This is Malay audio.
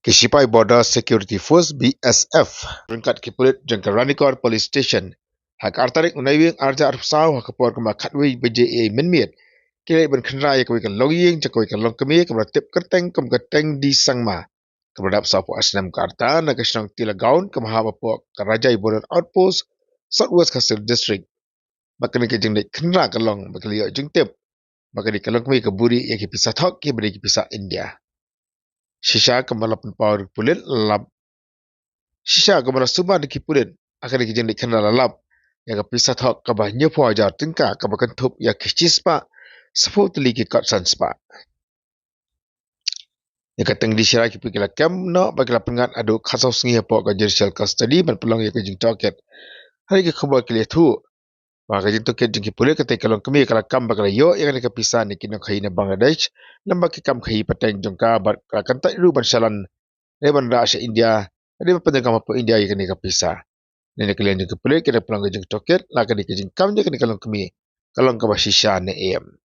Kisipai Border Security Force BSF berangkat ke Pulit jangka Ranikor Police Station. Hak artarik unaiwing arja arpsau hak kapor kema katwi BJA menmiet. Kile ben khenra ya kwi kan logying jakoi kan Longkmie kema tip kerteng kem kerteng di sangma. Kema dap sapu asnam karta na kasnang tila gaun kema haba po Karajai Border Outpost Southwest Castle District. Makani ke jeng dik khenra kalong bakali jeng tip. Makani kalong kemi ke buri yang kipisah Thok ke beri kipisah India. Shisha kemala penpawar Pulit lap. Shisha kemala suma di Pulit akan dikijeng di kenal lap. Yang kepisah Thok kabah nyepo Hajar Tyngka kabah kentup ya kicis pak. Sepu teli ki kotsan spak. Yang kateng di syirai kipi kila kem no bagi pengat adu khasau sengi apa ke judicial custody ban pelang ya kejeng toket. Hari ke kembal kili tu. Maka kejeng toket jeng ki Pulit ketika Longkmie kala kam bakal yo yang kepisah ni kino kahi na Bangladesh. Lembak ki kam kahi pateng jongka bat kantai ruban salan Leban Rasha India, ada penjaga apa India yang kena kepisah. Nenek kalian juga Pulit, kita pulang ke jeng toket, lah kena ke jeng kam je kena kalau kami, kalau kau shisha ne em.